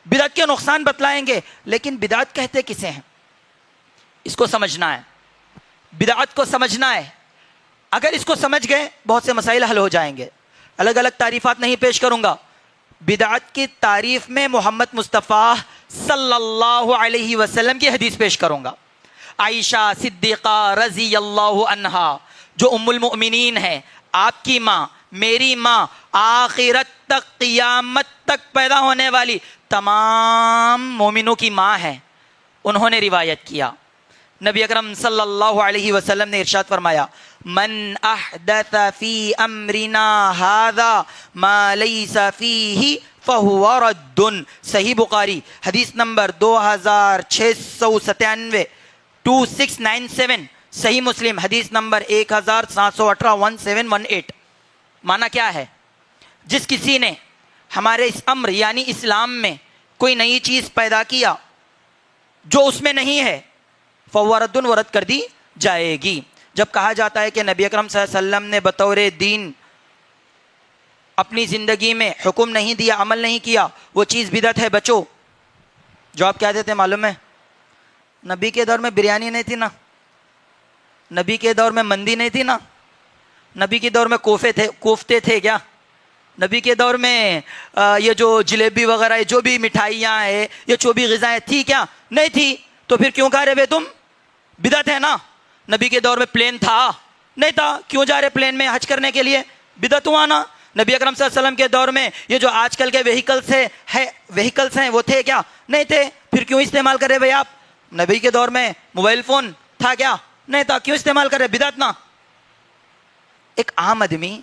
بدعت کے نقصان بتلائیں گے، لیکن بدعت کہتے کسے ہیں اس کو سمجھنا ہے، بدعت کو سمجھنا ہے. اگر اس کو سمجھ گئے بہت سے مسائل حل ہو جائیں گے. الگ الگ تعریفات نہیں پیش کروں گا. بدعت کی تعریف میں محمد مصطفیٰ صلی اللہ علیہ وسلم کی حدیث پیش کروں گا. عائشہ صدیقہ رضی اللہ عنہا جو ام المؤمنین ہے، آپ کی ماں، میری ماں، آخرت تک قیامت تک پیدا ہونے والی تمام مومنوں کی ماں ہے، انہوں نے روایت کیا. نبی اکرم صلی اللہ علیہ وسلم نے ارشاد فرمایا من احدث فی امرنا ھذا ما لیس فیہ فہو رد. صحیح بخاری حدیث نمبر 2697 2697. صحیح مسلم حدیث نمبر 1718 1718. معنی کیا ہے؟ جس کسی نے ہمارے اس امر یعنی اسلام میں کوئی نئی چیز پیدا کیا جو اس میں نہیں ہے، فہو رد، وہ رد کر دی جائے گی. جب کہا جاتا ہے کہ نبی اکرم صلی اللہ علیہ وسلم نے بطور دین اپنی زندگی میں حکم نہیں دیا، عمل نہیں کیا، وہ چیز بدعت ہے. بچو جواب کیا دیتے معلوم ہے؟ نبی کے دور میں بریانی نہیں تھی نا، نبی کے دور میں مندی نہیں تھی نا، نبی کے دور میں کوفتے تھے کیا؟ نبی کے دور میں یہ جو جلیبی وغیرہ جو بھی مٹھائیاں ہیں، یہ جو بھی غذائیں تھی کیا؟ نہیں تھی. تو پھر کیوں کہہ رہے تم بدعت ہے نا؟ نبی کے دور میں پلین تھا؟ نہیں تھا. کیوں جا رہے پلین میں حج کرنے کے لیے؟ بدعت ہوا نا. نبی اکرم صلی اللہ علیہ وسلم کے دور میں یہ جو آج کل کے وہیکلس ہیں وہ تھے کیا؟ نہیں تھے. پھر کیوں استعمال کر رہے بھائی آپ؟ نبی کے دور میں موبائل فون تھا کیا؟ نہیں تھا. کیوں استعمال کر رہے؟ بدعت نا. ایک عام آدمی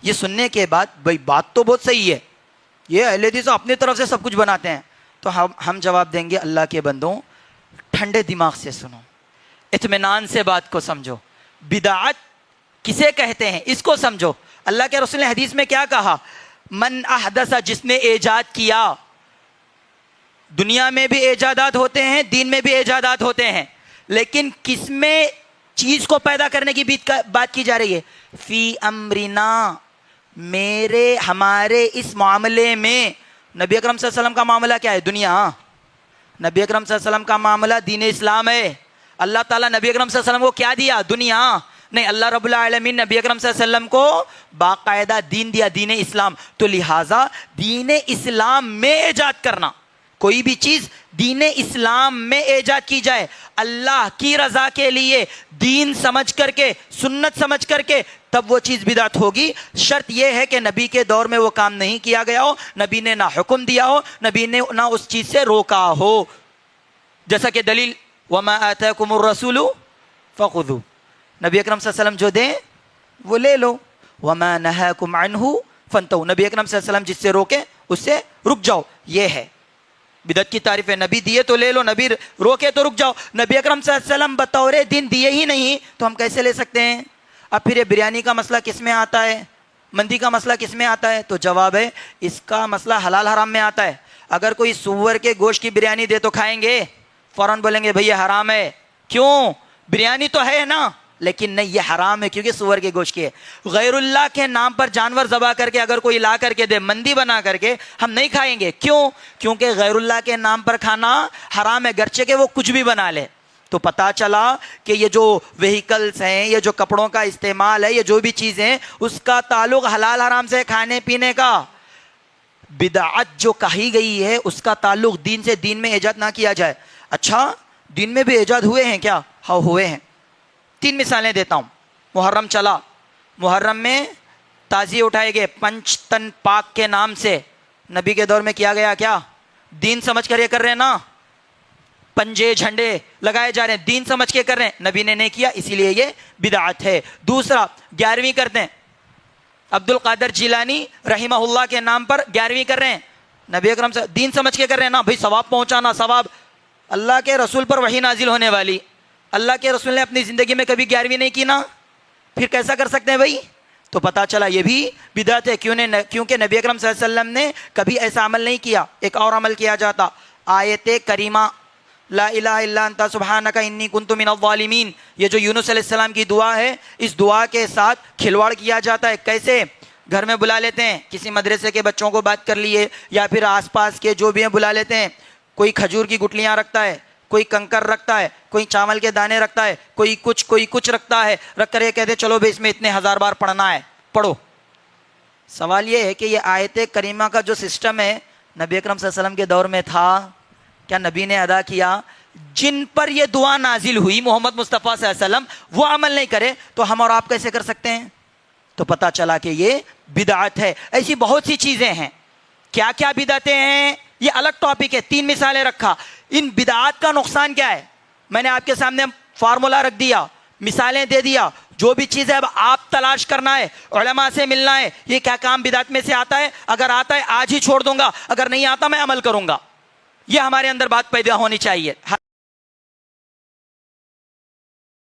یہ سننے کے بعد بھائی بات تو بہت صحیح ہے، یہ اہل حدیث اپنی طرف سے سب کچھ بناتے ہیں، تو ہم جواب دیں گے اللہ کے بندوں ٹھنڈے دماغ سے سنو، اطمینان سے بات کو سمجھو. بدعت کسے کہتے ہیں اس کو سمجھو. اللہ کے رسول نے حدیث میں کیا کہا؟ من احدث، جس نے ایجاد کیا. دنیا میں بھی ایجادات ہوتے ہیں، دین میں بھی ایجادات ہوتے ہیں، لیکن کس میں چیز کو پیدا کرنے کی بات کی جا رہی ہے؟ فی امرنا، ہمارے اس معاملے میں. نبی اکرم صلی اللہ علیہ وسلم کا معاملہ کیا ہے؟ دنیا. نبی اکرم صلی اللہ علیہ وسلم کا معاملہ دین اسلام ہے. اللہ تعالیٰ نبی اکرم صلی اللہ علیہ وسلم کو کیا دیا؟ دنیا نہیں. اللہ رب العالمین نبی اکرم صلی اللہ علیہ وسلم کو باقاعدہ دین دیا، دین اسلام. تو لہٰذا دین اسلام میں ایجاد کرنا، کوئی بھی چیز دین اسلام میں ایجاد کی جائے اللہ کی رضا کے لیے، دین سمجھ کر کے، سنت سمجھ کر کے، تب وہ چیز بدعت ہوگی. شرط یہ ہے کہ نبی کے دور میں وہ کام نہیں کیا گیا ہو، نبی نے نہ حکم دیا ہو، نبی نے نہ اس چیز سے روکا ہو. جیسا کہ دلیل وَمَا آتَاكُمُ الرَّسُولُ فَخُذُوهُ، نبی اکرم صلی اللہ علیہ وسلم جو دیں وہ لے لو. وَمَا نَهَاكُمْ عَنْهُ فَانْتَهُوا، نبی اکرم صلی اللہ علیہ وسلم جس سے روکے اس سے رک جاؤ. یہ ہے بدعت کی تعریف ہے. نبی دیے تو لے لو، نبی روکے تو رک جاؤ. نبی اکرم صلی اللہ علیہ وسلم بطور دین دیے ہی نہیں تو ہم کیسے لے سکتے ہیں؟ اب پھر یہ بریانی کا مسئلہ کس میں آتا ہے؟ مندی کا مسئلہ کس میں آتا ہے؟ تو جواب ہے اس کا مسئلہ حلال حرام میں آتا ہے. اگر کوئی سور کے گوشت کی بریانی دے تو کھائیں گے؟ فوراً بولیں گے بھئی یہ حرام ہے. کیوں؟ بریانی تو ہے نا، لیکن نہیں یہ حرام ہے کیونکہ سور کے گوشت کی ہے. غیر اللہ کے نام پر جانور ذبح کر کے اگر کوئی لا کر کے دے مندی بنا کر کے، ہم نہیں کھائیں گے. کیوں؟ کیونکہ غیر اللہ کے نام پر کھانا حرام ہے، گرچہ کہ وہ کچھ بھی بنا لے. تو پتا چلا کہ یہ جو وہیکلز ہیں، یہ جو کپڑوں کا استعمال ہے، یہ جو بھی چیزیں، اس کا تعلق حلال حرام سے، کھانے پینے کا. بدعت جو کہی گئی ہے اس کا تعلق دین سے، دین میں ایجاد نہ کیا جائے. اچھا دین میں بھی ایجاد ہوئے ہیں کیا؟ ہاں ہوئے ہیں. 3 مثالیں دیتا ہوں. محرم چلا، محرم میں تازیے اٹھائے گئے پنچ تن پاک کے نام سے. نبی کے دور میں کیا گیا کیا؟ دین سمجھ کر یہ کر رہے ہیں نا، پنجے جھنڈے لگائے جا رہے ہیں، دین سمجھ کے کر رہے ہیں. نبی نے نہیں کیا، اسی لیے یہ بدعت ہے. دوسرا 11ویں کرتے ہیں، عبد القادر جیلانی رحمہ اللہ کے نام پر 11ویں کر رہے ہیں. نبی اکرم سے دین سمجھ کے کر رہے ہیں نا، بھائی ثواب پہنچانا، ثواب. اللہ کے رسول پر وحی نازل ہونے والی، اللہ کے رسول نے اپنی زندگی میں کبھی 11ویں نہیں کی نا، پھر کیسا کر سکتے ہیں بھائی؟ تو پتا چلا یہ بھی بدعت ہے. کیونکہ نبی اکرم صلی اللہ علیہ وسلم نے کبھی ایسا عمل نہیں کیا. ایک اور عمل کیا جاتا، آیت کریمہ لا الہ الا انت سبحانک انی کنت من الظالمین، یہ جو یونس علیہ السلام کی دعا ہے، اس دعا کے ساتھ کھلواڑ کیا جاتا ہے. کیسے؟ گھر میں بلا لیتے ہیں، کسی مدرسے کے بچوں کو بات کر لیے، یا پھر آس پاس کے جو بھی ہیں بلا لیتے ہیں، کوئی کھجور کی گٹلیاں رکھتا ہے، کوئی کنکر رکھتا ہے، کوئی چاول کے دانے رکھتا ہے، کوئی کچھ رکھتا ہے، رکھ کر یہ کہتے ہیں چلو بھائی اس میں اتنے 1000 بار پڑھنا ہے، پڑھو۔ سوال یہ ہے کہ یہ آیت کریمہ کا جو سسٹم ہے نبی اکرم صلی اللہ علیہ وسلم کے دور میں تھا؟ کیا نبی نے ادا کیا؟ جن پر یہ دعا نازل ہوئی محمد مصطفیٰ صلی اللہ علیہ وسلم وہ عمل نہیں کرے تو ہم اور آپ کیسے کر سکتے ہیں؟ تو پتہ چلا کہ یہ بدعت ہے۔ ایسی بہت سی چیزیں ہیں، کیا کیا بدعتیں ہیں یہ الگ ٹاپک ہے، 3 مثالیں رکھا۔ ان بدعات کا نقصان کیا ہے میں نے آپ کے سامنے فارمولا رکھ دیا، مثالیں دے دیا، جو بھی چیز ہے اب آپ تلاش کرنا ہے، علماء سے ملنا ہے، یہ کیا کام بدعت میں سے آتا ہے، اگر آتا ہے آج ہی چھوڑ دوں گا، اگر نہیں آتا میں عمل کروں گا، یہ ہمارے اندر بات پیدا ہونی چاہیے۔